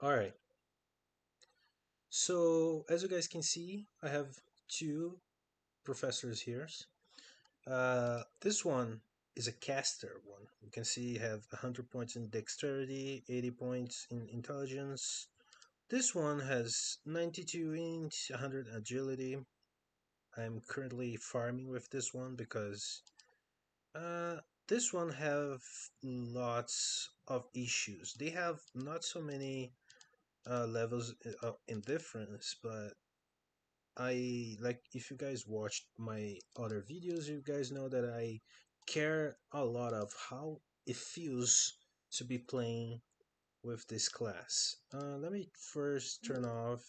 All right. So as you guys can see, I have two professors here. This one is a caster one. You can see I have 100 points in dexterity, 80 points in intelligence. This one has 92 int, 100 agility. I'm currently farming with this one because uh, this one have lots of issues. They have not so many levels in difference, but I like if you guys watched my other videos, you guys know that I care a lot of how it feels to be playing with this class. Let me first turn off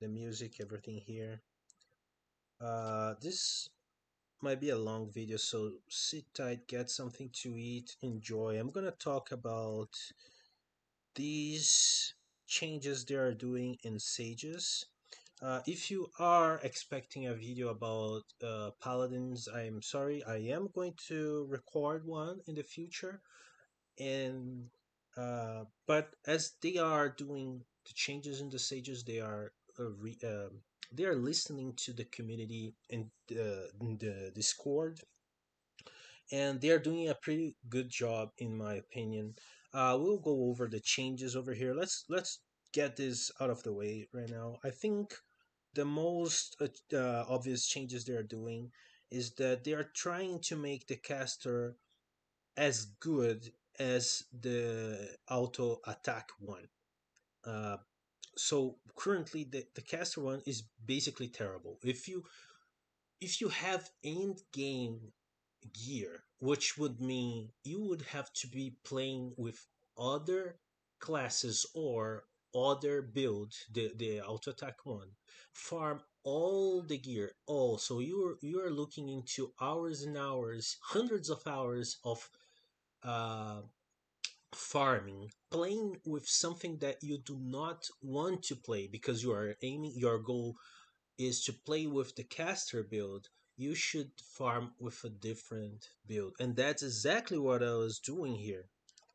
the music, everything here. This might be a long video, so sit tight, get something to eat, enjoy. I'm gonna talk about these changes they are doing in Sages. If you are expecting a video about paladins, I'm sorry. I am going to record one in the future, and but as they are doing the changes in the sages, they are listening to the community in the Discord, and they are doing a pretty good job in my opinion. We'll go over the changes over here. Let's get this out of the way right now. I think the most obvious changes they are doing is that they are trying to make the caster as good as the auto attack one. Uh, so currently the caster one is basically terrible. If you have end game gear, which would mean you would have to be playing with other classes or other build, the auto attack one, farm all the gear. All so you're looking into hours and hours, hundreds of hours of uh, farming, playing with something that you do not want to play because you are aiming your goal is to play with the caster build. You should farm with a different build. And that's exactly what I was doing here.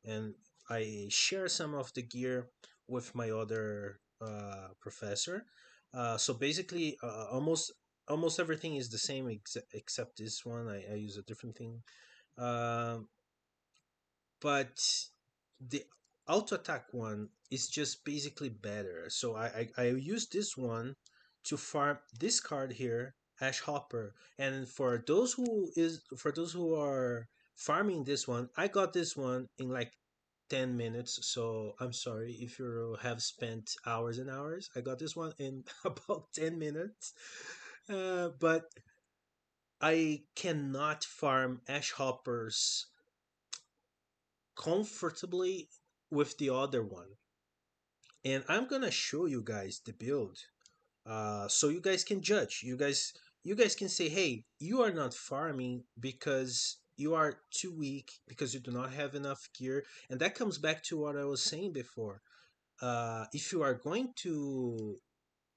And I share some of the gear with my other professor. So basically, almost everything is the same except this one. I use a different thing. Um, but the auto attack one is just basically better. So I use this one to farm this card here, Ash Hopper. And for those who are farming this one, I got this one in like 10 minutes. So I'm sorry if you have spent hours and hours. I got this one in about 10 minutes. But I cannot farm Ash Hoppers comfortably with the other one. And I'm gonna show you guys the build, so you guys can judge. You guys can say, hey, you are not farming because you are too weak because you do not have enough gear, and that comes back to what I was saying before. If you are going to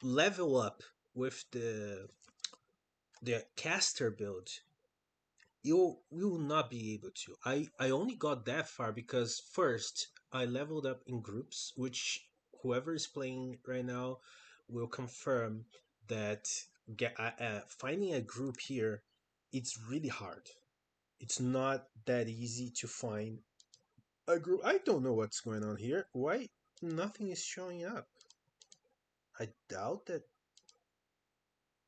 level up with the caster build, you will not be able to. I only got that far because first I leveled up in groups, which whoever is playing right now will confirm that finding a group here, it's really hard. It's not that easy to find a group. I don't know what's going on here. Why nothing is showing up? I doubt that.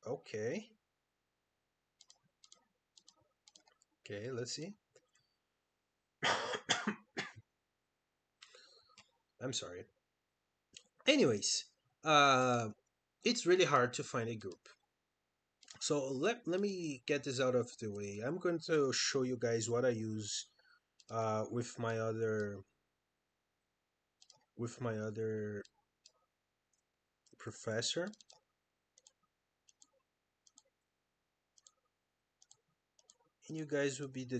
Okay, okay, let's see. I'm sorry. Anyways, uh, it's really hard to find a group. So let me get this out of the way. I'm going to show you guys what I use with my other professor, and you guys will be the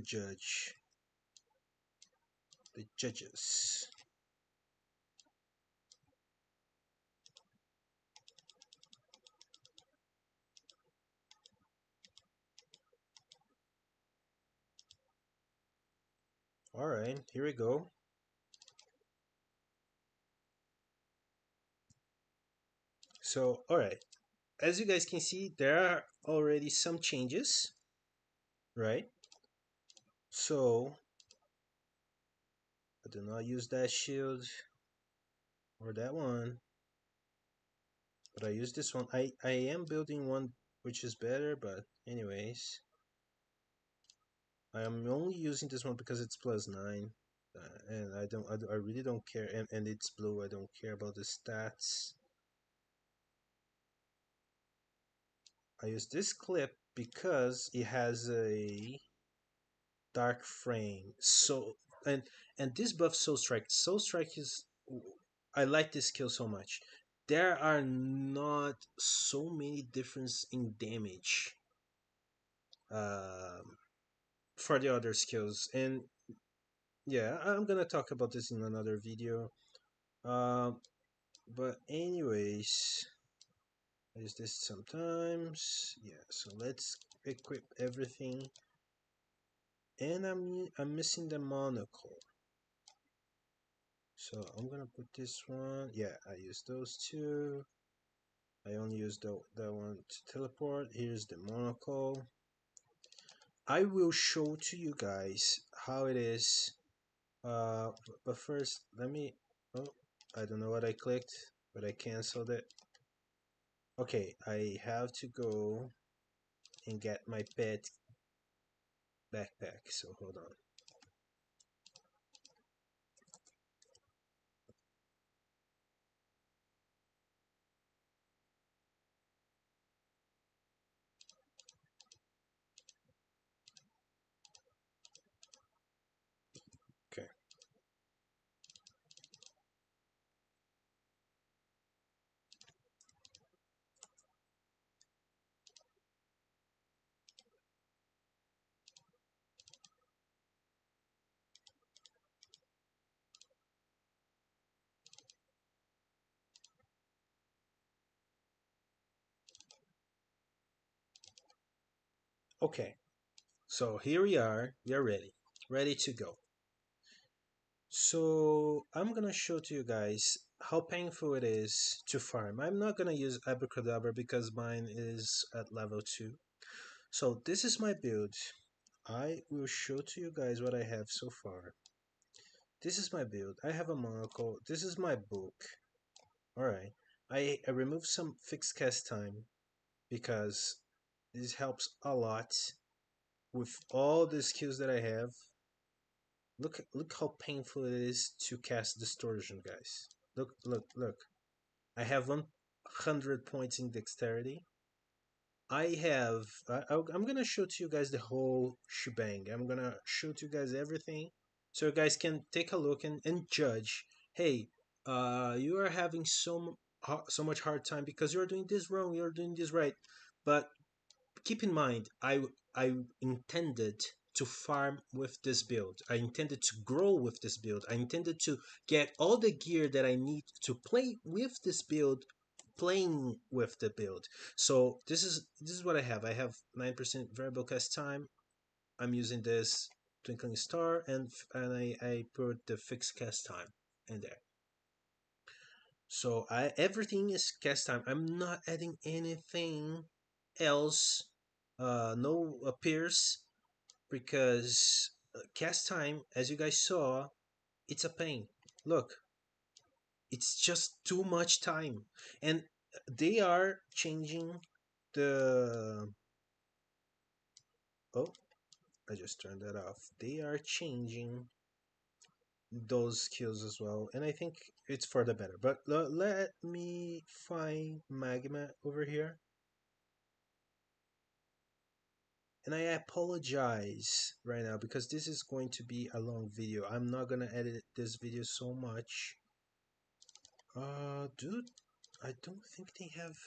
judges. All right, here we go. So, all right. As you guys can see, there are already some changes, right? So, I do not use that shield or that one, but I use this one. I am building one which is better, but anyways, I am only using this one because it's +9, and I really don't care, and it's blue. I don't care about the stats. I use this clip because it has a dark frame. So and this buff Soul Strike is, I like this skill so much. There are not so many difference in damage um, for the other skills, and yeah, I'm gonna talk about this in another video. Um, but anyways, I use this sometimes. Yeah, so let's equip everything, and I'm missing the monocle. So I'm gonna put this one. Yeah, I use those two. I only use that one to teleport. Here's the monocle. I will show to you guys how it is. But first, let me. Oh, I don't know what I clicked, but I canceled it. Okay, I have to go and get my pet backpack. So hold on. Okay. Okay. So here we are. We are ready. Ready to go. So I'm gonna show to you guys how painful it is to farm. I'm not gonna use Abracadabra because mine is at level 2. So this is my build. I will show to you guys what I have so far. This is my build. I have a monocle. This is my book. Alright. I removed some fixed cast time because this helps a lot with all the skills that I have. Look how painful it is to cast distortion, guys. Look. I have 100 points in dexterity. I'm gonna show to you guys the whole shebang. I'm gonna show to you guys everything, so you guys can take a look and judge. Hey, you are having so much hard time because you're doing this wrong. You're doing this right, but keep in mind, I intended to farm with this build. I intended to grow with this build. I intended to get all the gear that I need to play with this build, playing with the build. So this is what I have. I have 9% variable cast time. I'm using this twinkling star, and I put the fixed cast time in there. So I everything is cast time. I'm not adding anything else. No appears because cast time, as you guys saw, it's a pain. Look, it's just too much time, and they are changing the. Oh, I just turned that off. They are changing those skills as well, and I think it's for the better. But let me find magma over here. And I apologize right now because this is going to be a long video. I'm not gonna edit this video so much. Dude, I don't think they have.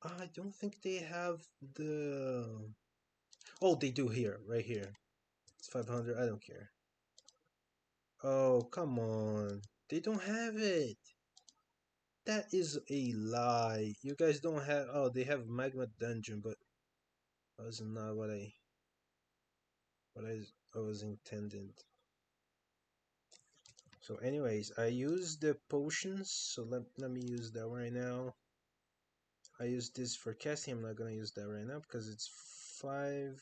I don't think they have the. Oh, they do here, right here. It's 500. I don't care. Oh, come on. They don't have it. That is a lie. You guys don't have. Oh, they have magma dungeon, but that was not what I was intended. So anyways, I use the potions, so let me use that right now. I use this for casting. I'm not gonna use that right now because it's five,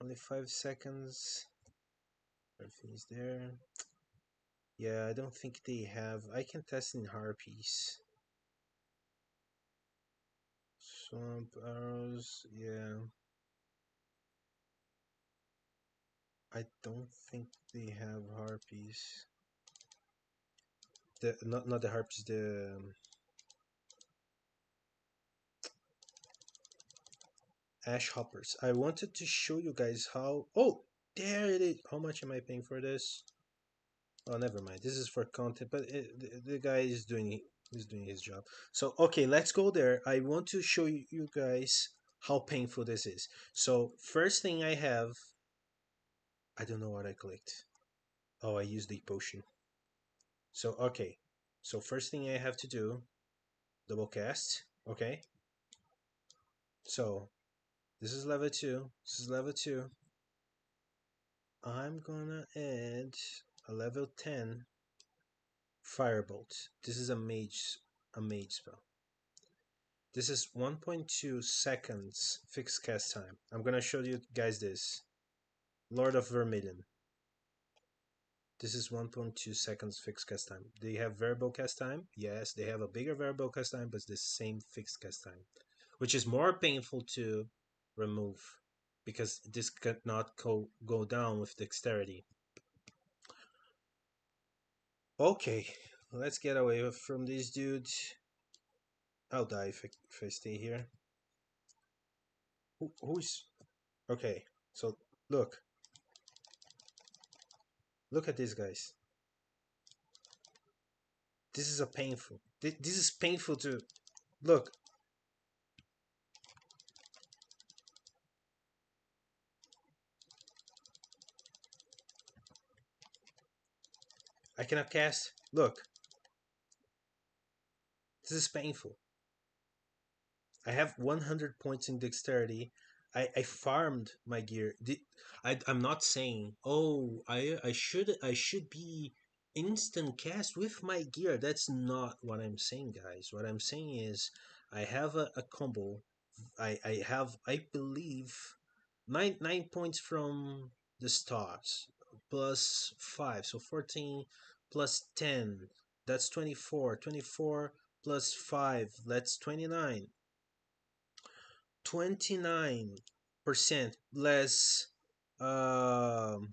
only 5 seconds. Everything is there. Yeah, I don't think they have. I can test in harpies. Swamp arrows. Yeah, I don't think they have harpies. The not the harpies. The ash hoppers. I wanted to show you guys how. Oh, there it is. How much am I paying for this? Oh, never mind. This is for content, but the guy is doing his job. So okay, let's go there. I want to show you guys how painful this is. So first thing I have, I don't know what I clicked. Oh, I used the potion. So okay, so first thing I have to do, double cast. Okay, so this is level 2. This is level 2. I'm gonna add a level 10 firebolt. This is a mage spell. This is 1.2 seconds fixed cast time. I'm gonna show you guys this. Lord of Vermilion. This is 1.2 seconds fixed cast time. They have variable cast time. Yes, they have a bigger variable cast time, but it's the same fixed cast time, which is more painful to remove because this cannot go down with dexterity. Okay, let's get away from these dudes. I'll die if I stay here. Who's okay? So look, look at these guys. This is a painful. This is painful to look. I cannot cast. Look, this is painful. I have 100 points in dexterity. I farmed my gear. I'm not saying, oh, I should be instant cast with my gear. That's not what I'm saying, guys. What I'm saying is I have a combo. I have, I believe, nine points from the stars plus 5, so 14 plus 10, that's 24. 24 plus 5, that's 29. 29% less 25%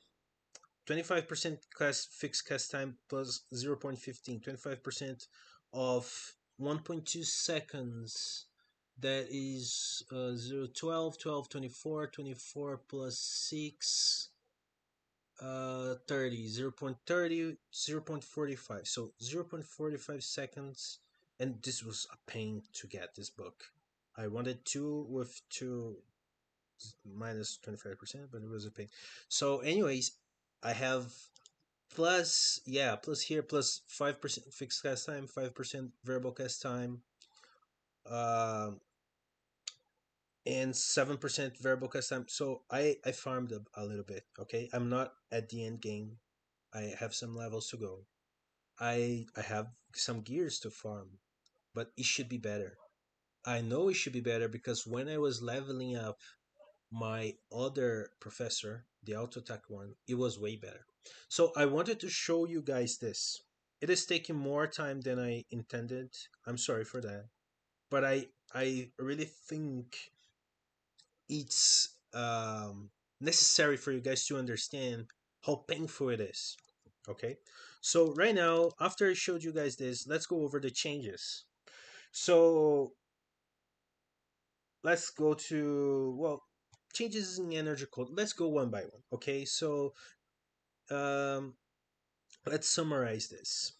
class fixed cast time plus 0.15, 25% of 1.2 seconds. That is 0, 12, 12, 24, 24 plus 6, 30, 0.30, 0.45. So 0.45 seconds. And this was a pain to get this book. I wanted two with two minus 25%, but it was a pain. So, anyways, I have plus, yeah, plus here, plus 5% fixed cast time, 5% variable cast time, um, and 7% variable cast time. So, I farmed a little bit, okay? I'm not at the end game. I have some levels to go. I have some gears to farm, but it should be better. I know it should be better because when I was leveling up my other professor, the auto attack one, it was way better. So I wanted to show you guys this. It is taking more time than I intended. I'm sorry for that. But I really think it's necessary for you guys to understand how painful it is. Okay? So right now, after I showed you guys this, let's go over the changes. So let's go to, well, changes in energy code. Let's go one by one. Okay, so um, let's summarize this.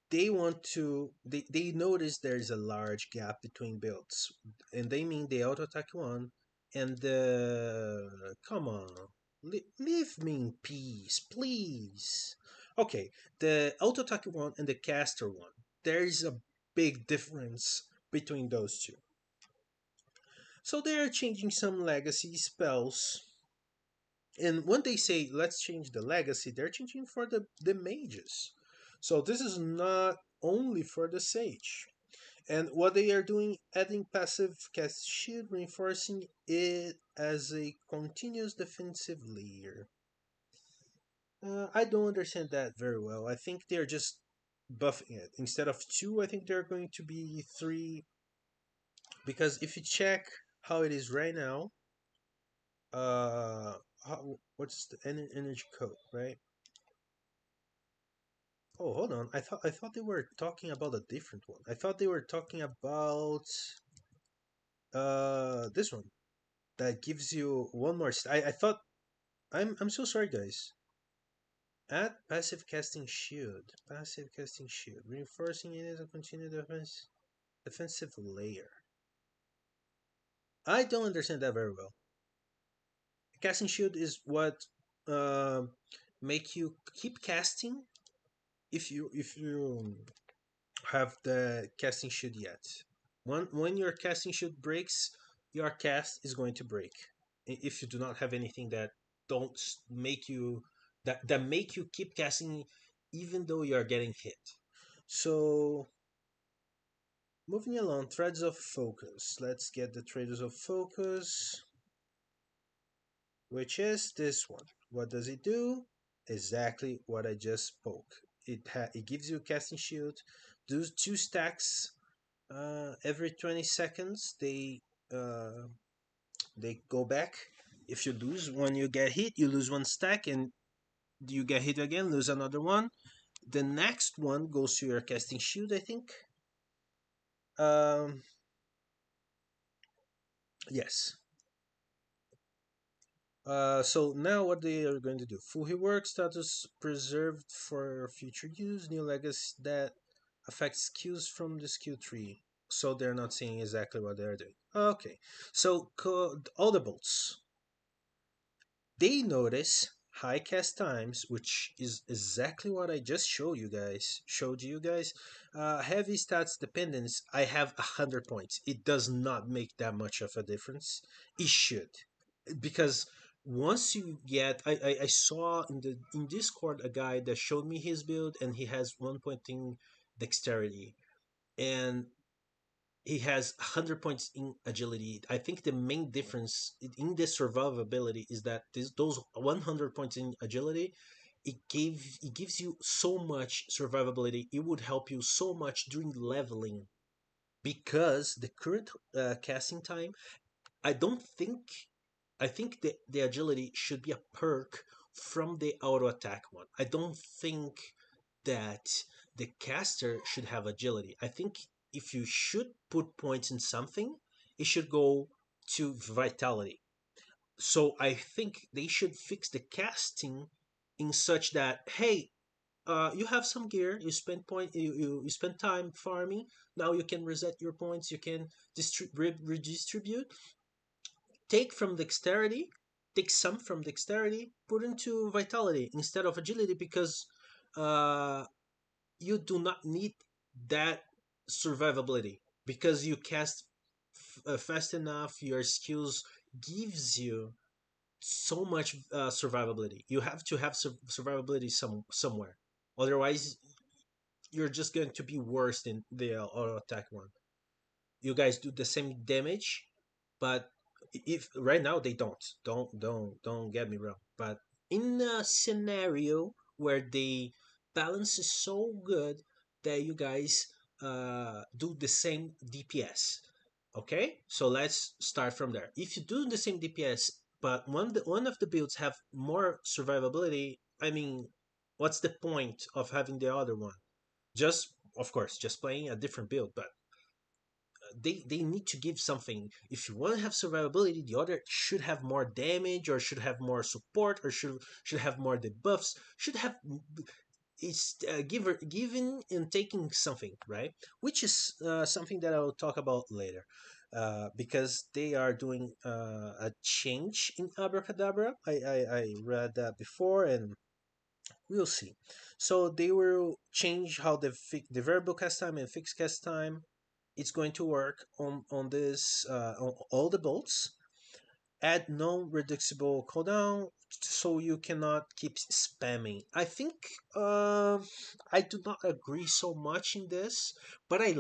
They notice there's a large gap between builds, and they mean the auto attack one and the, come on, leave me in peace, please. Okay, the auto attack one and the caster one. There's a big difference between those two. So they are changing some legacy spells And when they say let's change the legacy, they're changing for the mages. So this is not only for the sage. And what they are doing, adding passive cast shield, reinforcing it as a continuous defensive layer. I don't understand that very well. I think they're just buffing it. Instead of two, I think they're going to be three. Because if you check how it is right now, uh, what's the energy code, right? Oh, hold on. I thought they were talking about a different one. I thought they were talking about this one that gives you one more. I thought I'm so sorry, guys. Add passive casting shield. Passive casting shield. Reinforcing it as a continued defensive layer. I don't understand that very well. Casting shield is what uh, make you keep casting if you have the casting shield yet. When your casting shield breaks, your cast is going to break. If you do not have anything that don't make you that make you keep casting even though you are getting hit. So moving along, threads of focus. Let's get the threads of focus, which is this one. What does it do? Exactly what I just spoke. It gives you a casting shield. Do two stacks every 20 seconds. They go back. If you lose when you get hit, you lose one stack, and you get hit again, lose another one. The next one goes to your casting shield, I think. Um, yes. So now what they are going to do? Full rework status preserved for future use. New legacy that affects skills from the skill tree. So they're not saying exactly what they're doing. Okay. So all the bolts. They notice high cast times, which is exactly what I just showed you guys. Heavy stats dependence. I have 100 points. It does not make that much of a difference. It should, because once you get, I saw in Discord a guy that showed me his build, and he has 1 point in dexterity, and he has 100 points in agility. I think the main difference in the survivability is that those 100 points in agility, it gives you so much survivability. It would help you so much during leveling, because the current casting time, I don't think I think the agility should be a perk from the auto attack one. I don't think that the caster should have agility. I think if you should put points in something, it should go to vitality. So I think they should fix the casting in such that, hey, you have some gear, you spend time farming, now you can reset your points, you can redistribute, take from dexterity, take some from dexterity, put into vitality instead of agility, because uh, you do not need that survivability, because you cast fast enough. Your skills gives you so much survivability. You have to have survivability somewhere, otherwise you're just going to be worse than the auto attack one. You guys do the same damage, but if right now they don't get me wrong, but in a scenario where the balance is so good that you guys do the same DPS. Okay, so let's start from there. If you do the same DPS, but one of the builds have more survivability, I mean, what's the point of having the other one? Just, of course, just playing a different build, but they need to give something. If you want to have survivability, the other should have more damage, or should have more support, or should have more debuffs. Should have, it's giving and taking something, right? Which is something that I'll talk about later. Because they are doing a change in Abracadabra. I read that before, and we'll see. So they will change how the variable cast time and fixed cast time, it's going to work on this on all the bolts. add non-reducible cooldown so you cannot keep spamming. I think I do not agree so much in this, but I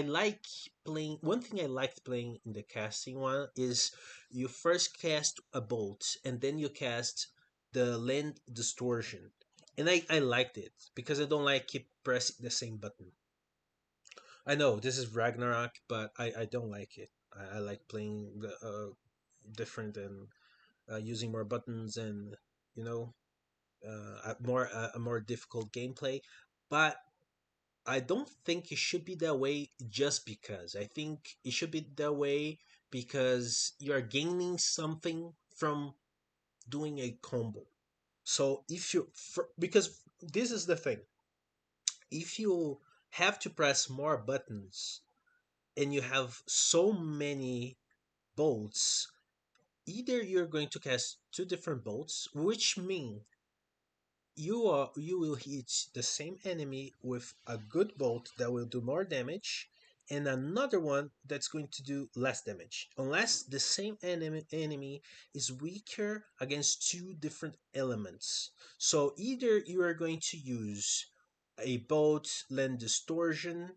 like playing. One thing I liked playing in the casting one is you first cast a bolt and then you cast the land distortion, and I liked it because I don't like keep pressing the same button. I know this is Ragnarok, but I don't like it. I like playing the different and using more buttons and you know a more difficult gameplay. But I don't think it should be that way just because. I think it should be that way because you are gaining something from doing a combo. So if you because this is the thing, if you have to press more buttons and you have so many bolts, either you're going to cast two different bolts, which mean you will hit the same enemy with a good bolt that will do more damage and another one that's going to do less damage unless the same enemy is weaker against two different elements. So either you are going to use a bolt land distortion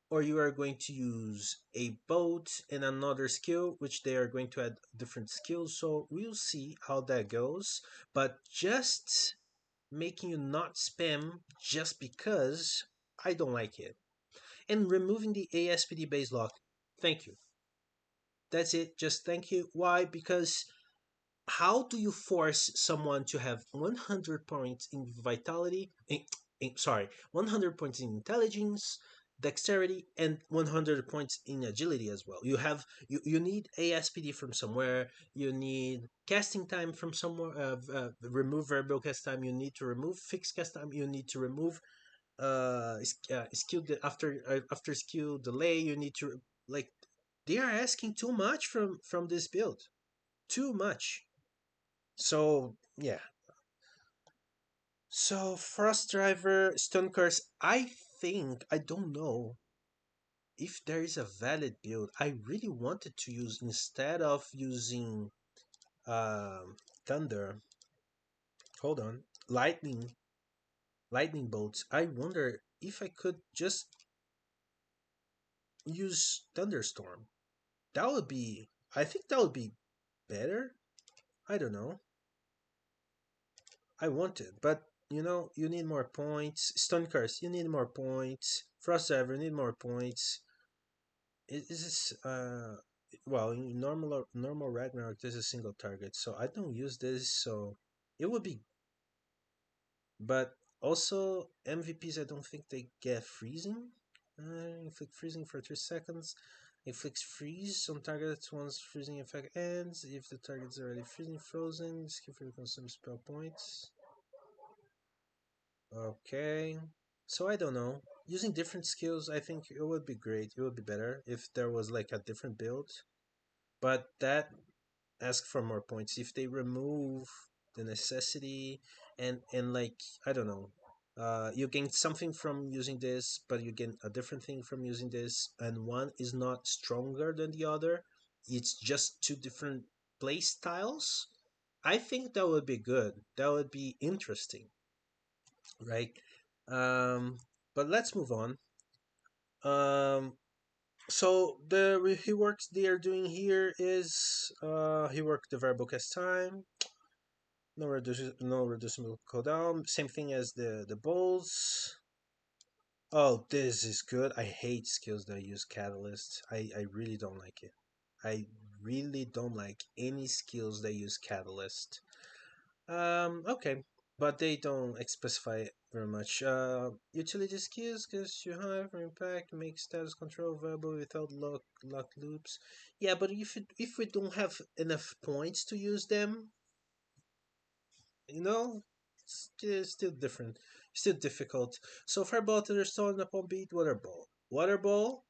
or you are going to use a boat and another skill which they are going to add different skills, so we'll see how that goes. But just making you not spam just because I don't like it. And removing the ASPD base lock. Thank you. That's it. Just thank you. Why? Because how do you force someone to have 100 points in vitality? Sorry, 100 points in intelligence, dexterity, and 100 points in agility as well. You need ASPD from somewhere. You need casting time from somewhere. Remove variable cast time. You need to remove fixed cast time. You need to remove skill after skill delay. You need to like they are asking too much from this build. Too much. So yeah. So Frost Driver, Stone Curse. I don't know if there is a valid build. I really wanted to use instead of using Thunder. Hold on, lightning bolts. I wonder if I could just use Thunderstorm. That would be. I think that would be better. I don't know. I want it, but you need more points. Stone Curse, you need more points. Frost Driver, you need more points. Is this well in normal Ragnarok this is single target, so I don't use this, so it would be. But also MVPs, I don't think they get freezing. Inflict freezing for 3 seconds. Inflicts freeze on target once freezing effect ends. If the target is already freezing frozen, skill for consume spell points. Okay. So I don't know. Using different skills, I think it would be great. It would be better if there was like a different build. But that asks for more points. If they remove the necessity and like I don't know, you gain something from using this, but you gain a different thing from using this, and one is not stronger than the other. It's just two different play styles. I think that would be good. That would be interesting, right? Um, but let's move on. Um, so he works they are doing here is he worked the variable cast time, no reducible cooldown, same thing as the bowls. Oh, this is good. I hate skills that use catalyst. I really don't like it. I really don't like any skills that use catalyst. Okay, but they don't specify very much. Utility skills gives you high for impact, make status control viable without lock loops. Yeah, but if we don't have enough points to use them, you know, still different, still difficult. So fireball to the stone upon beat, water ball, water ball.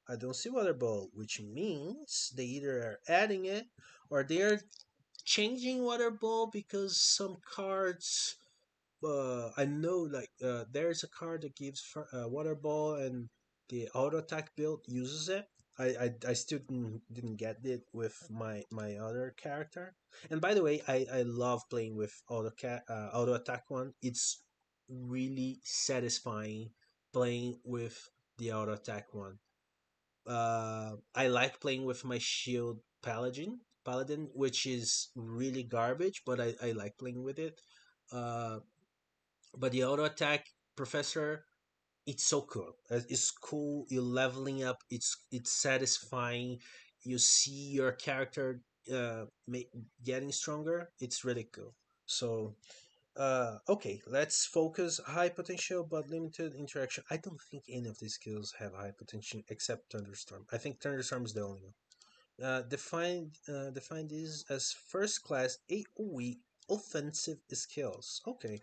I don't see water ball, which means they either are adding it or they are changing water ball because some cards I know like there's a card that gives water ball and the auto attack build uses it. I still didn't get it with my other character. And by the way, I love playing with auto attack one. It's really satisfying playing with the auto attack one. I like playing with my shield paladin, which is really garbage, but I like playing with it. Uh, but the auto attack professor, it's so cool. It's cool. You're leveling up. It's satisfying. You see your character getting stronger. It's really cool. So okay, let's focus high potential but limited interaction. I don't think any of these skills have high potential except Thunderstorm. I think Thunderstorm is the only one. Define these as first class AoE offensive skills. Okay,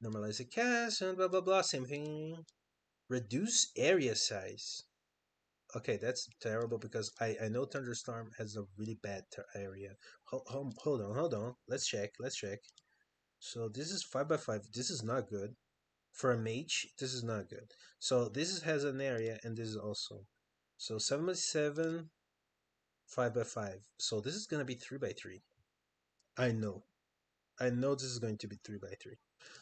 normalize the cast and blah blah blah. Same thing. Reduce area size. Okay, that's terrible because I know Thunderstorm has a really bad area. Hold on. Let's check. Let's check. So this is 5 by 5. This is not good. For a mage, this is not good. So has an area and this is also. So 77 5 by 5. So this is going to be 3 by 3. I know. I know this is going to be 3 by 3.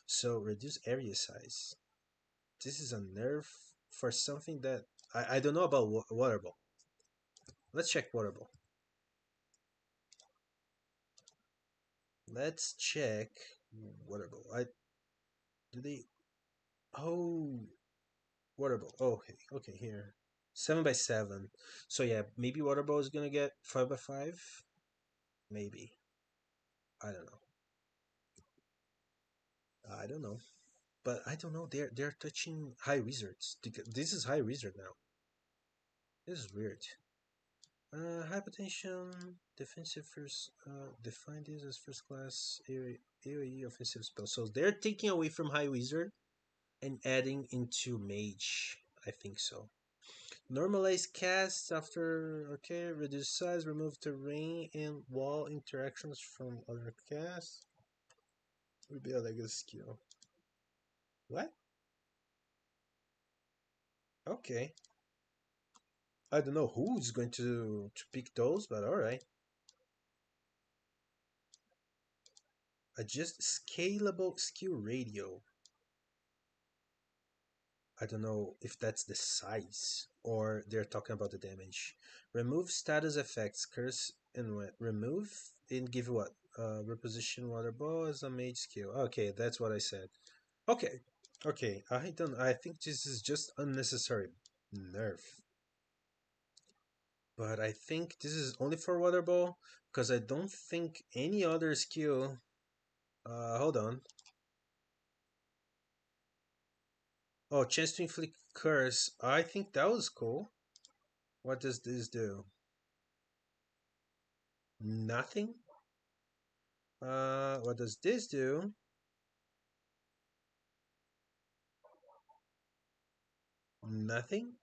So reduce area size. This is a nerf for something that I don't know about water ball. Let's check water ball. Let's check water ball. I do they oh water ball. Oh, okay, okay here. 7 by 7. So yeah, maybe water ball is gonna get 5 by 5. Maybe. I don't know. I don't know. But I don't know. They're touching high wizards. This is high wizard now. This is weird. Hypertension, defensive first. Define this as first class AoE offensive spell. So they're taking away from High Wizard and adding into Mage. I think so. Normalize casts after. Okay, reduce size, remove terrain and wall interactions from other casts. Would be a legacy skill. What? Okay. I don't know who's going to pick those, but alright. Adjust scalable skill radio. I don't know if that's the size or they're talking about the damage. Remove status effects, curse and remove and give what? Reposition water ball as a mage skill. Okay, that's what I said. Okay, okay. I don't. I think this is just unnecessary nerf. But I think this is only for water ball because I don't think any other skill. Hold on. Oh, chance to inflict curse. I think that was cool. What does this do? Nothing. What does this do? Nothing.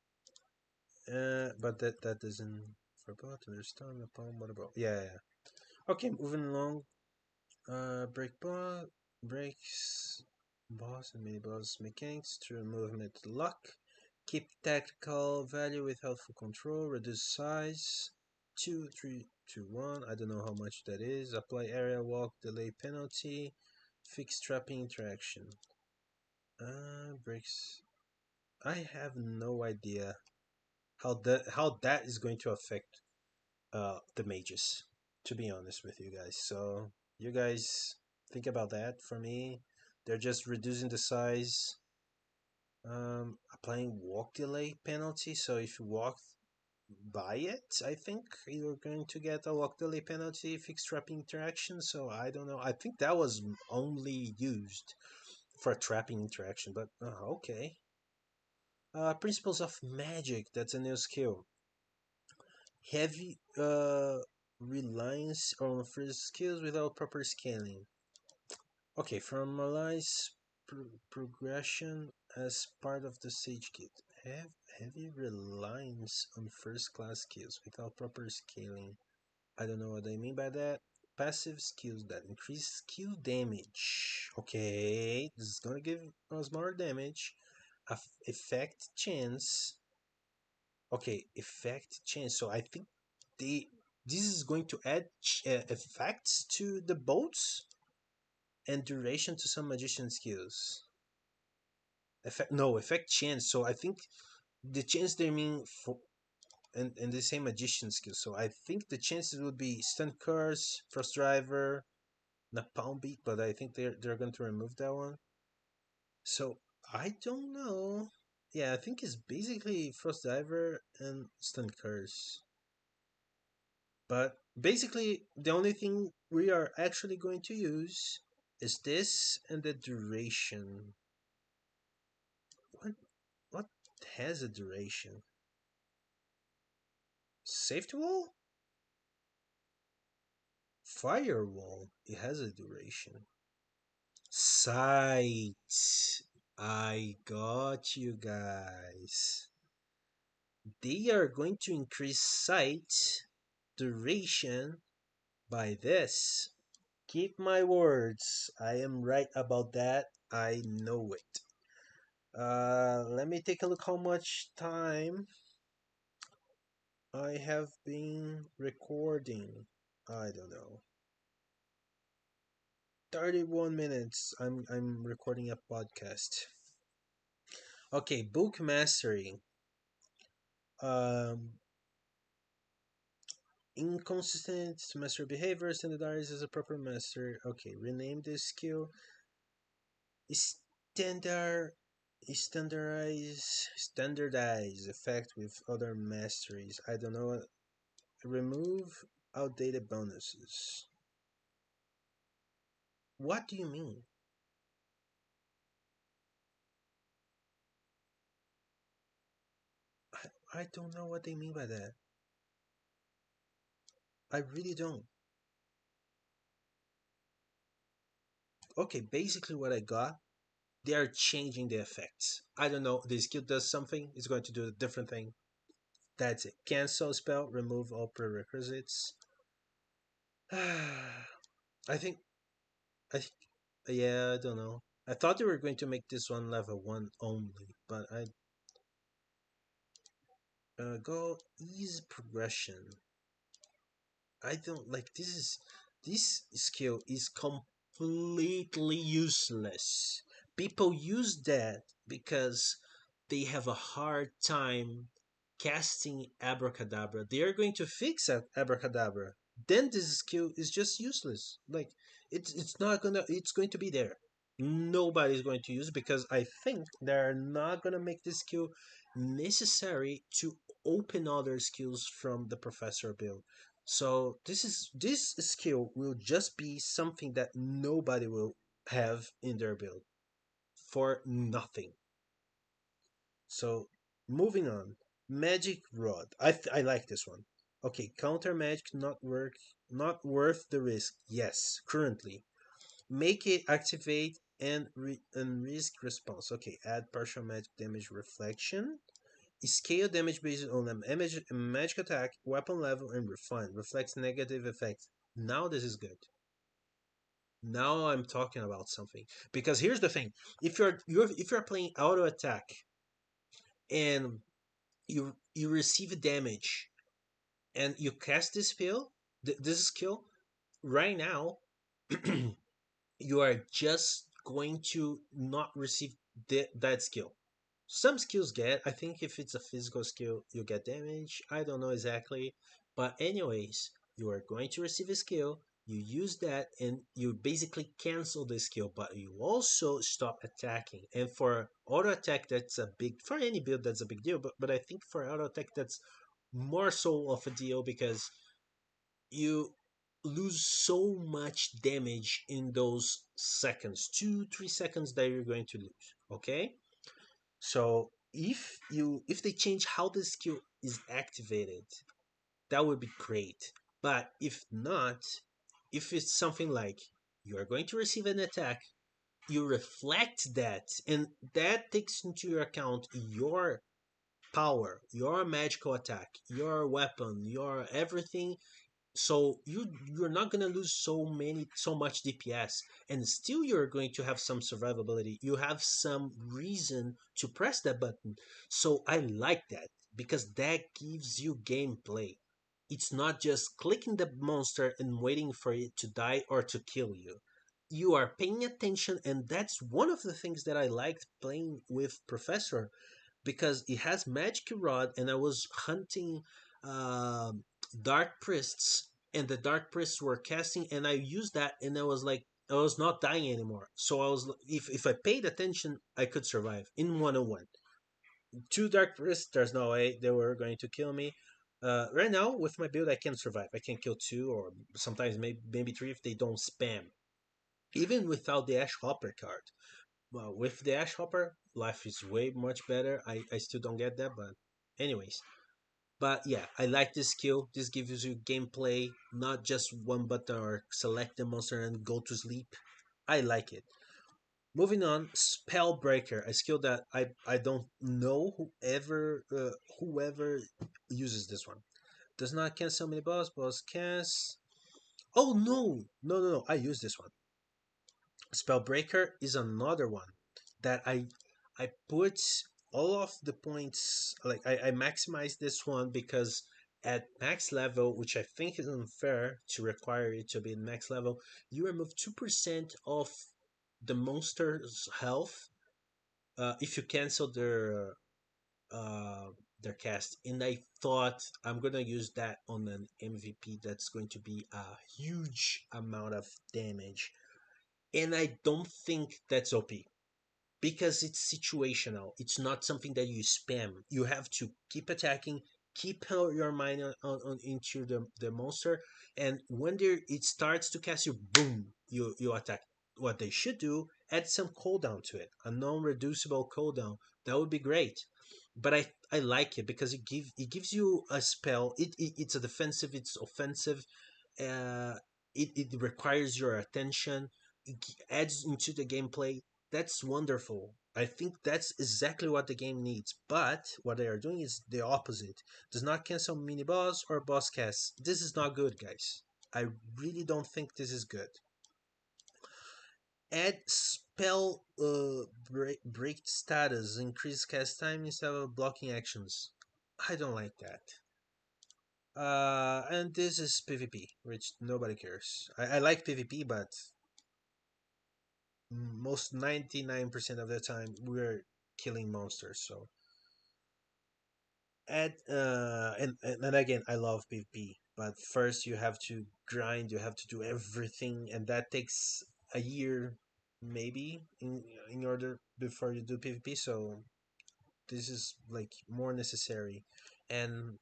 But that doesn't forgot to understand the poem. What about? Yeah, yeah. Okay, moving along. Breaks boss and mini boss mechanics through movement luck. Keep tactical value with helpful control. Reduce size. 2, 3, 2, 1. I don't know how much that is. Apply area walk delay penalty. Fix trapping interaction. Breaks. I have no idea how that is going to affect the mages. To be honest with you guys, so you guys think about that. For me, they're just reducing the size, applying walk delay penalty. So if you walk by it, I think you're going to get a walk delay penalty, fixed trapping interaction. So I don't know. I think that was only used for trapping interaction, but okay. Principles of magic. That's a new skill. Heavy reliance on first skills without proper scaling. Okay, formalize progression as part of the Sage Kit. Have heavy reliance on first class skills without proper scaling. I don't know what I mean by that. Passive skills that increase skill damage. Okay, this is gonna give us more damage. Effect chance. Okay, effect change. So I think they this is going to add effects to the bolts and duration to some magician skills. Effect no effect change. So I think the chance they mean for and the same magician skill. So I think the chances would be stun curse, frost driver, napalm beat, but I think they're going to remove that one. So I don't know. Yeah, I think it's basically frost driver and stun curse. But basically, the only thing we are actually going to use is this and the duration. What what has a duration? Safety wall? Firewall. It has a duration. Sight. I got you guys. They are going to increase sight duration by this. Keep my words. I am right about that. I know it. Let me take a look how much time I have been recording. I don't know. 31 minutes. I'm recording a podcast. Okay, book mastery. Um Inconsistent master behavior, standardize as a proper master. Okay, rename this skill. Standard standardize effect with other masteries. I don't know. Remove outdated bonuses. What do you mean? I don't know what they mean by that. I really don't. Okay, basically what I got, they are changing the effects. I don't know. The skill does something, it's going to do a different thing. That's it. Cancel spell, remove all prerequisites. I think, I think, yeah, I don't know. I thought they were going to make this one level 1 only, but I go ease progression. I don't like this skill is completely useless. People use that because they have a hard time casting Abracadabra. They are going to fix Abracadabra. Then this skill is just useless. Like it's not gonna it's going to be there. Nobody's going to use it because I think they're not gonna make this skill necessary to open other skills from the professor build. So this skill will just be something that nobody will have in their build for nothing. So moving on, magic rod. I like this one. Okay, counter magic not worth the risk. Yes, currently make it activate and risk response. Okay, add partial magic damage reflection. Scale damage based on a magic attack, weapon level, and refine. Reflects negative effects. Now this is good. Now I'm talking about something. Because here's the thing: if you're playing auto attack and you receive a damage and you cast this spell, this skill right now, you are just going to not receive that skill. Some skills get, I think if it's a physical skill, you get damage. I don't know exactly. But, anyways, you are going to receive a skill, you use that, and you basically cancel the skill, but you also stop attacking. And for auto attack, that's a big, for any build, that's a big deal. But I think for auto attack, that's more so of a deal because you lose so much damage in those seconds 2 3 seconds that you're going to lose. Okay, so if they change how the skill is activated, that would be great. But if not, if it's something like you are going to receive an attack, you reflect that, and that takes into your account your power, your magical attack, your weapon, your everything. So you're not gonna lose so much DPS, and still you're going to have some survivability. You have some reason to press that button. So I like that. because that gives you gameplay. It's not just clicking the monster and waiting for it to die or to kill you. You are paying attention, and that's one of the things that I liked playing with Professor, because it has magic rod, and I was hunting um dark priests, and the dark priests were casting, and I used that, and I was like, I was not dying anymore. So I was, if I paid attention, I could survive in 101. Two dark priests, there's no way they were going to kill me. Right now with my build, I can survive. I can kill two, or sometimes maybe three if they don't spam, even without the ash hopper card. Well, with the ash hopper, life is way much better. I still don't get that, but anyways. But yeah, I like this skill. This gives you gameplay, not just one button or select the monster and go to sleep. I like it. Moving on, Spellbreaker, a skill that I don't know whoever uses this one. Does not cancel mini boss cast. Oh no! I use this one. Spellbreaker is another one that I put all of the points, like I maximize this one because at max level, which I think is unfair to require it to be in max level, you remove 2% of the monster's health if you cancel uh, their cast. And I thought I'm gonna use that on an MVP that's going to be a huge amount of damage, and I don't think that's OP because it's situational. It's not something that you spam. You have to keep attacking, keep your mind on into the monster, and when it starts to cast you, boom, you attack. What they should do, add some cooldown to it, a non-reducible cooldown. That would be great. But I like it because it gives you a spell. It's a defensive, it's offensive, uh, it requires your attention. It adds into the gameplay. That's wonderful. I think that's exactly what the game needs. But what they are doing is the opposite. Does not cancel mini boss or boss casts. This is not good, guys. I really don't think this is good. Add spell break status, increase cast time instead of blocking actions. I don't like that. And this is PvP, which nobody cares. I like PvP, but most 99% of the time we're killing monsters. So and again, I love PvP, but first you have to grind, you have to do everything, and that takes a year maybe in order before you do PvP. So this is like more necessary, and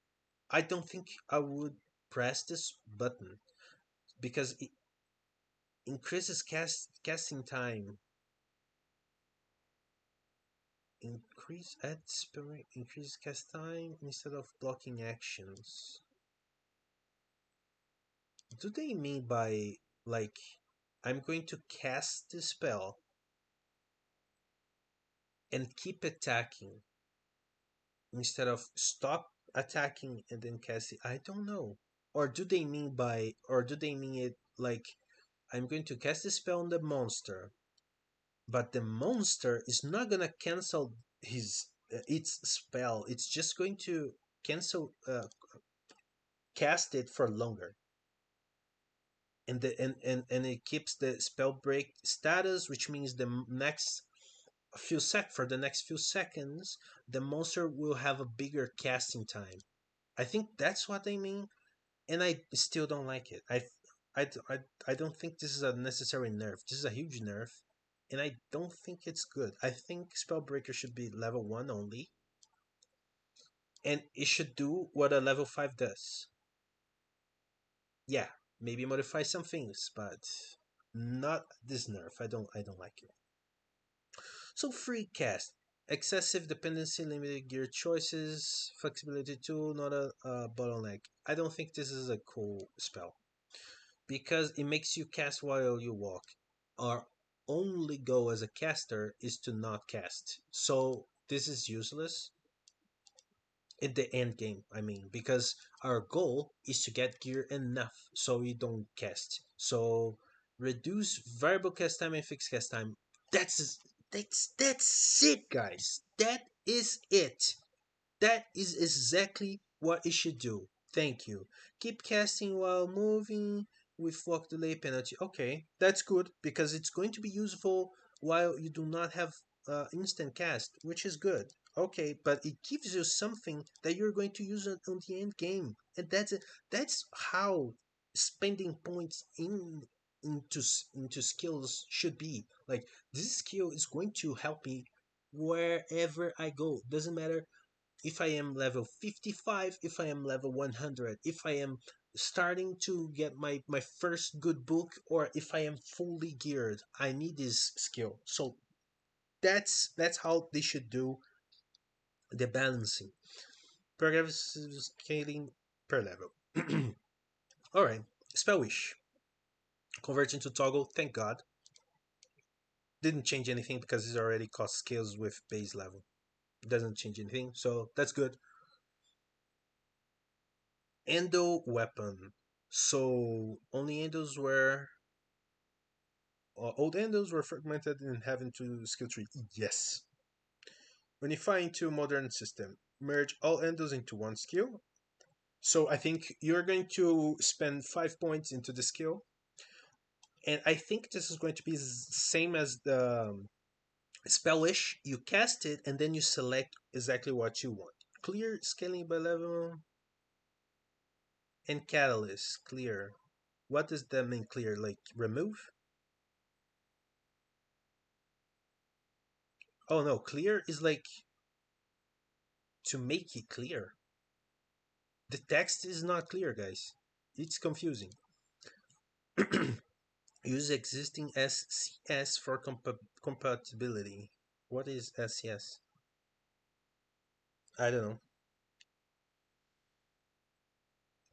I don't think I would press this button because it increases casting time. Increase cast time instead of blocking actions. Do they mean by like I'm going to cast the spell and keep attacking instead of stop attacking and then cast it? I don't know. Or do they mean it like I'm going to cast the spell on the monster, but the monster is not gonna cancel his its spell. It's just going to cancel cast it for longer, and it keeps the spell break status, which means the next for the next few seconds the monster will have a bigger casting time. I think that's what they mean, and I still don't like it. I don't think this is a necessary nerf. This is a huge nerf, and I don't think it's good. I think Spellbreaker should be level 1 only, and it should do what a level 5 does. Yeah, maybe modify some things, but not this nerf. I don't like it. So free cast. Excessive dependency, limited gear choices, flexibility tool, not a bottleneck. I don't think this is a cool spell because it makes you cast while you walk. Our only goal as a caster is to not cast. So this is useless in the end game, I mean, because our goal is to get gear enough so we don't cast. So reduce variable cast time and fixed cast time. That's that's it, guys. That is it. That is exactly what it should do. Thank you. Keep casting while moving with walk delay penalty. Okay, that's good because it's going to be useful while you do not have instant cast, which is good. Okay, but it gives you something that you're going to use on the end game, and that's how spending points into skills should be. Like this skill is going to help me wherever I go. Doesn't matter if I am level 55, if I am level 100, if I am starting to get my first good book, or if I am fully geared, I need this skill. So that's how they should do the balancing. Progressive scaling per level. Alright. Spell Wish. Convert into toggle, thank God. Didn't change anything because it already cost skills with base level. It doesn't change anything, so that's good. Endo weapon. So only endos were old endos were fragmented and have into skill tree. Yes. Unify into modern system. Merge all endos into one skill. So I think you're going to spend 5 points into the skill, and I think this is going to be same as the spellish. You cast it, and then you select exactly what you want. Clear scaling by level and catalyst clear. What does that mean? Clear, like remove? Oh no, clear is like to make it clear. The text is not clear, guys. It's confusing. Use existing SCS for compatibility. What is SCS? I don't know.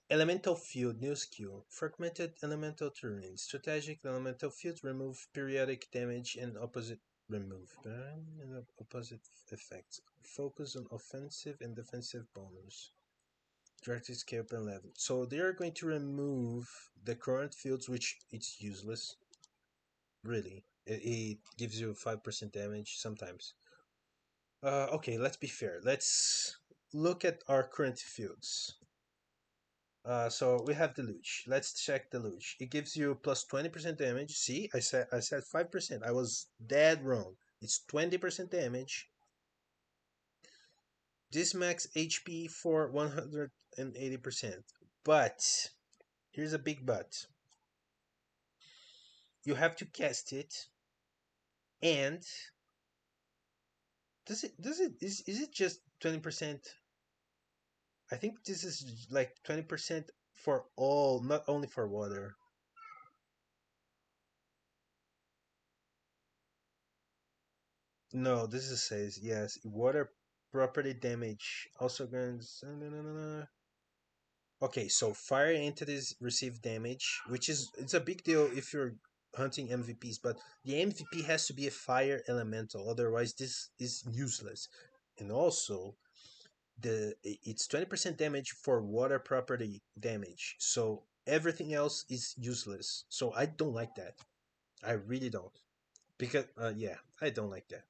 Elemental field, new skill. Fragmented elemental terrain. Strategic elemental field, remove periodic damage and opposite remove. And opposite effects. Focus on offensive and defensive bonus. Directed scale per level. So they are going to remove the current fields, which it's useless. Really, it gives you 5% damage sometimes. Okay, let's be fair. Let's look at our current fields. So we have Deluge. Let's check Deluge. It gives you plus 20% damage. See, I said 5%. I was dead wrong. It's 20% damage. This max HP for 180%. But here's a big but. You have to cast it, and is it just 20%? I think this is like 20% for all, not only for water. No, this is says yes. Water property damage also grants. Okay, so fire entities receive damage, which is it's a big deal if you're hunting MVPs, but the MVP has to be a fire elemental, otherwise this is useless. And also, it's 20% damage for water property damage, so everything else is useless. So I don't like that. I really don't, because yeah, I don't like that.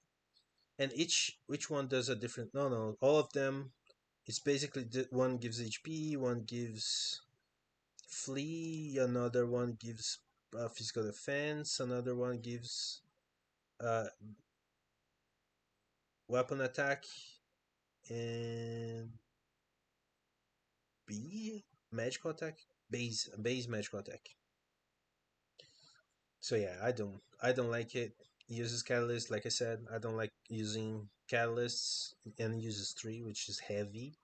And each one does a different. No, no, all of them. It's basically one gives HP, one gives flee, another one gives physical defense, another one gives uh, weapon attack, and B magical attack, base magical attack. So yeah, I don't like it. It uses catalyst, like I said. I don't like using catalysts, and it uses three, which is heavy.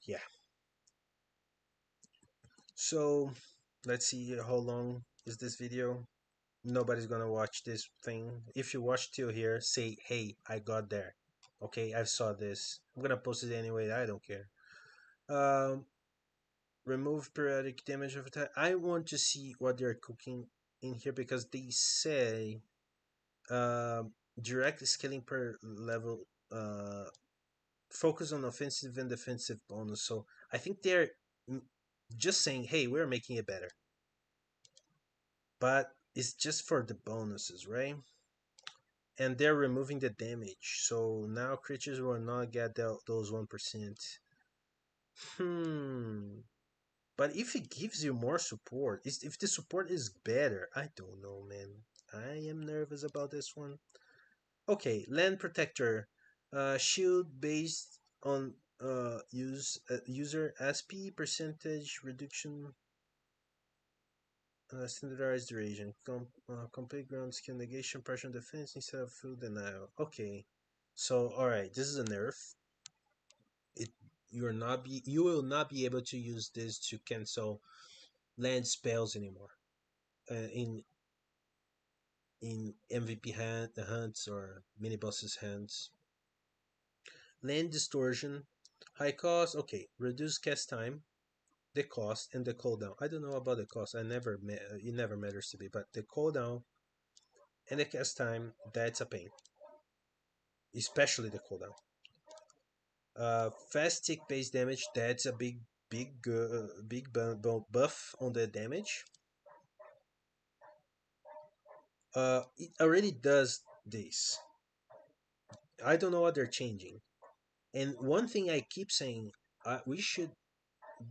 Yeah. So let's see how long is this video. Nobody's gonna watch this thing. If you watch till here, say, "Hey, I got there." Okay, I saw this. I'm gonna post it anyway. I don't care. Um, remove periodic damage over time. I want to see what they're cooking in here because they say direct scaling per level. Focus on offensive and defensive bonus. So I think they're just saying, "Hey, we're making it better," but it's just for the bonuses, right? and they're removing the damage. So now creatures will not get those 1%. Hmm. But if it gives you more support, if the support is better, I don't know, man. I am nervous about this one. Okay, land protector, shield based on user SP percentage reduction, standardized duration, complete ground skill negation, partial defense instead of full denial. Okay, so all right, this is a nerf. It you will not be able to use this to cancel land spells anymore. In MVP hunts or mini bosses hands. Land distortion, high cost. Okay, reduce cast time, the cost, and the cooldown. I don't know about the cost. It never matters to me. But the cooldown and the cast time, that's a pain, especially the cooldown. Fast tick base damage. That's a big buff on the damage. It already does this. I don't know what they're changing. And one thing I keep saying, we should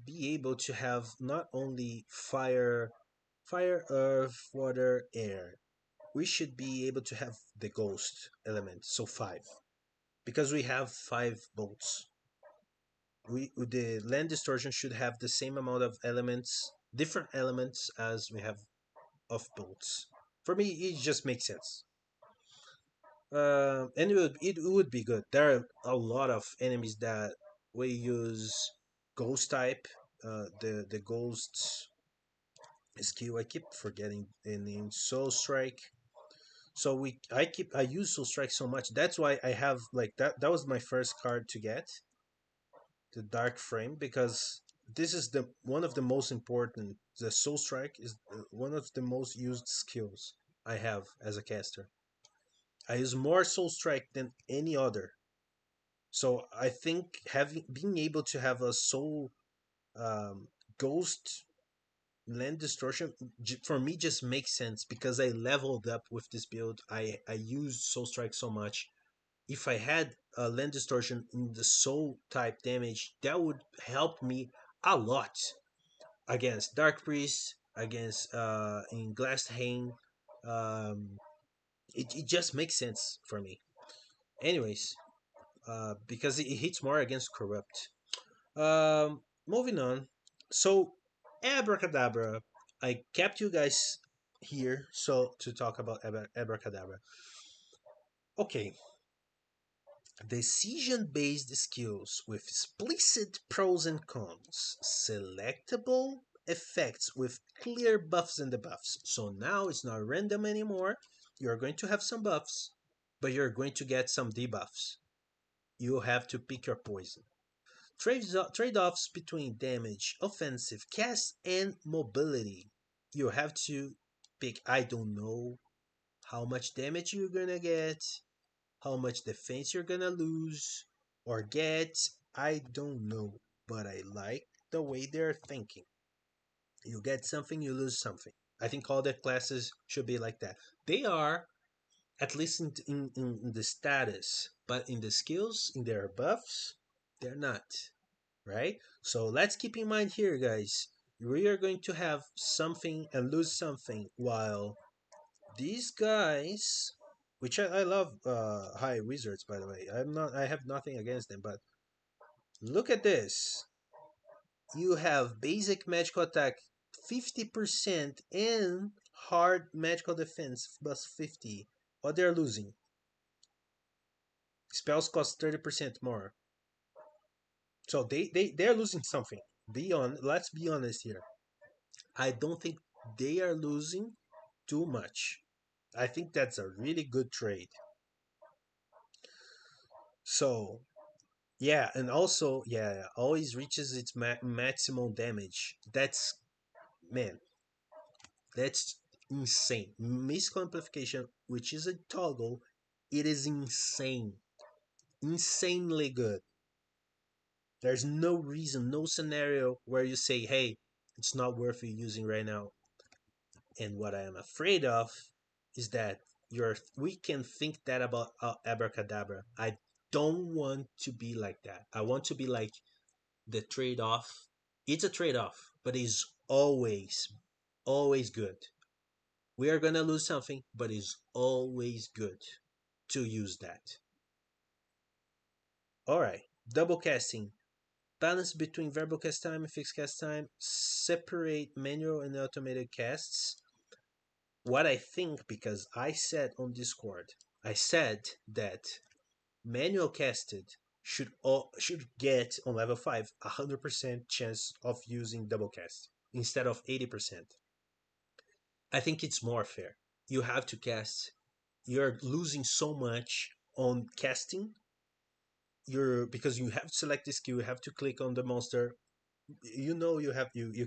be able to have not only fire, earth, water, air. We should be able to have the ghost element, so five, because we have five bolts. The land distortion should have the same amount of elements, different elements as we have of bolts. For me, it just makes sense. And it would be good. There are a lot of enemies that we use ghost type. The ghosts skill. I keep forgetting the name. Soul Strike. So I use Soul Strike so much. That's why I have like that. That was my first card to get the Dark Frame because this is the one of the most important. The Soul Strike is one of the most used skills I have as a caster. I use more Soul Strike than any other. So I think having being able to have a Soul Ghost land distortion for me just makes sense because I leveled up with this build. I used soul strike so much. If I had a land distortion in the soul type damage, that would help me a lot against dark priest, against in glass hang. um it just makes sense for me. Anyways, because it hits more against corrupt. Moving on. So, Abracadabra, I kept you guys here so to talk about Abracadabra. Okay, decision-based skills with explicit pros and cons, selectable effects with clear buffs and debuffs. So now it's not random anymore. You're going to have some buffs, but you're going to get some debuffs. You have to pick your poison. Trade offs between damage, offensive cast, and mobility. You have to pick. I don't know how much damage you're gonna get, how much defense you're gonna lose or get. I don't know, but I like the way they're thinking. You get something, you lose something. I think all the classes should be like that. They are, at least in the status, but in the skills, in their buffs, they're not. Right? So let's keep in mind here, guys. We are going to have something and lose something, while these guys, which I love, high wizards, by the way. I have nothing against them, but look at this. You have basic magical attack 50% and hard magical defense plus 50. What they're losing? Spells cost 30% more. So they're losing something. Let's be honest here. I don't think they are losing too much. I think that's a really good trade. So, yeah, and also, yeah, always reaches its maximum damage. Man, that's insane. Mystical Amplification, which is a toggle, it is insane. Insanely good. There's no reason, no scenario where you say, hey, it's not worth you using right now. And what I am afraid of is that we can think that about Abracadabra. I don't want to be like that. I want to be like the trade off. It's a trade off, but it's always good. We are gonna lose something, but it's always good to use that. All right, double casting. Balance between variable cast time and fixed cast time. Separate manual and automated casts. What I think, because I said on Discord, I said that manual casted should get on level 5 100% chance of using double cast instead of 80%. I think it's more fair. You have to cast. You're losing so much on casting. You're because you have to select the skill. You have to click on the monster. You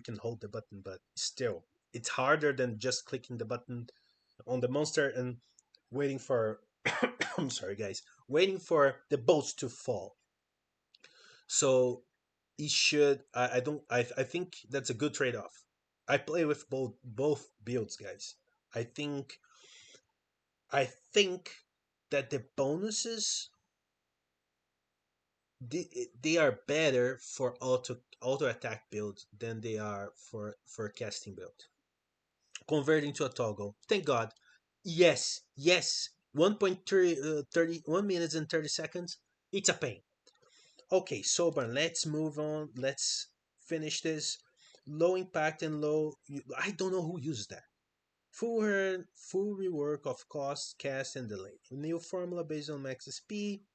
can hold the button, but still, it's harder than just clicking the button on the monster and waiting for. I'm sorry, guys. Waiting for the bolts to fall. So it should. I don't. I think that's a good trade off. I play with both builds, guys. I think I think that the bonuses they are better for auto attack build than they are for casting build. Converting to a toggle. Thank God. Yes, yes. 1.3 1 minutes and 30 seconds. It's a pain. Okay, Sober, let's move on. Let's finish this. Low impact and low. I don't know who uses that. Full rework of cost, cast, and delay. New formula based on max SP.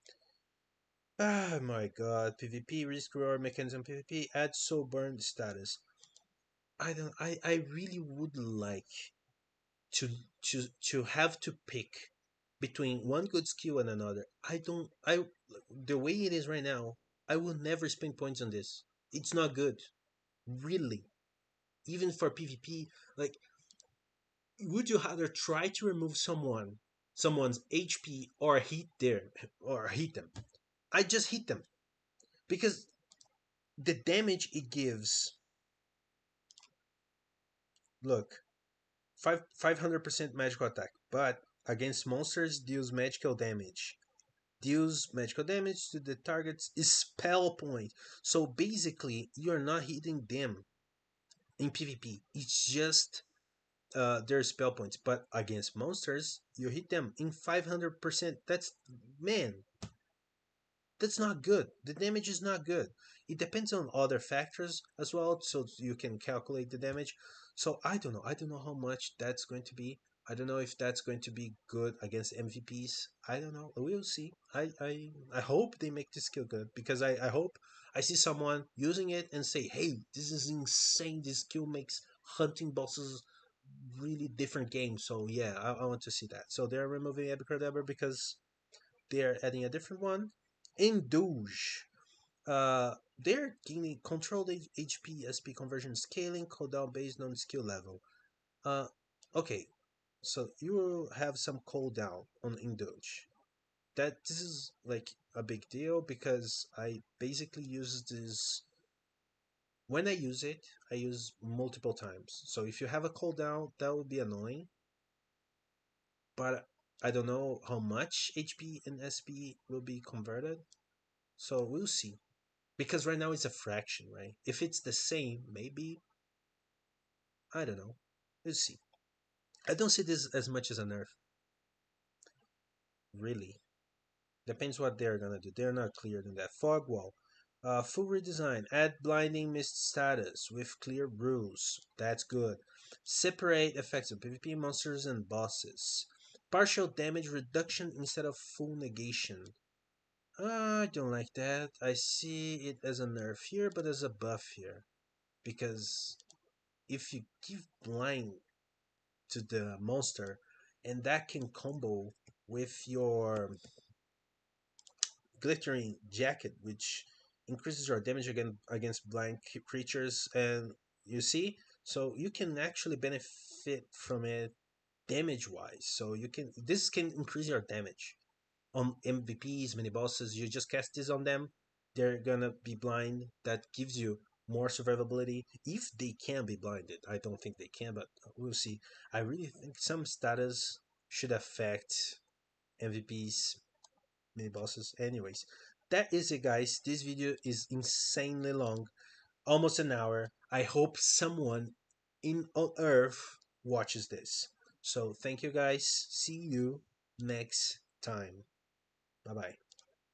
Ah, my god. PvP, risk reward mechanism, PvP, add soul burn status. I don't. I really would like to to have to pick between one good skill and another. I don't. I The way it is right now, I will never spend points on this. It's not good, really. Even for PvP, like, would you rather try to remove someone's HP, or hit them? I just hit them because the damage it gives. Look, 500% magical attack, but against monsters deals magical damage to the target's spell point. So basically, you're not hitting them in PvP. It's just their spell points. But against monsters, you hit them in 500%. Man, that's not good. The damage is not good. It depends on other factors as well, so you can calculate the damage. So I don't know. I don't know how much that's going to be. I don't know if that's going to be good against MVPs. I don't know. We'll see. I hope they make this skill good because I hope I see someone using it and say, "Hey, this is insane. This skill makes hunting bosses really different game." So yeah, I want to see that. So they're removing Abracadabra because they're adding a different one. Indulge. They're gaining controlled HP SP conversion scaling cooldown based on skill level. Uh, okay, so you will have some cooldown on Indulge. This is like a big deal because I basically use this. When I use it, I use multiple times. So if you have a cooldown, that would be annoying. But I don't know how much HP and SP will be converted. So we'll see. Because right now it's a fraction, right? If it's the same, maybe, I don't know. We'll see. I don't see this as much as a nerf, really. Depends what they're gonna do. They're not clear than that. Fog wall. Full redesign. Add blinding mist status with clear rules. That's good. Separate effects of PvP monsters and bosses. Partial damage reduction instead of full negation. I don't like that. I see it as a nerf here, but as a buff here. Because if you give blind to the monster, and that can combo with your glittering jacket, which increases your damage against blind creatures, and you see, so you can actually benefit from it damage wise. So this can increase your damage on MVPs, mini bosses. You just cast this on them, they're gonna be blind. That gives you more survivability if they can be blinded. I don't think they can, but we'll see. I really think some status. should affect MVPs, mini bosses. Anyways, that is it, guys. This video is insanely long, almost an hour. I hope someone in on Earth watches this. So thank you, guys. See you next time. Bye bye.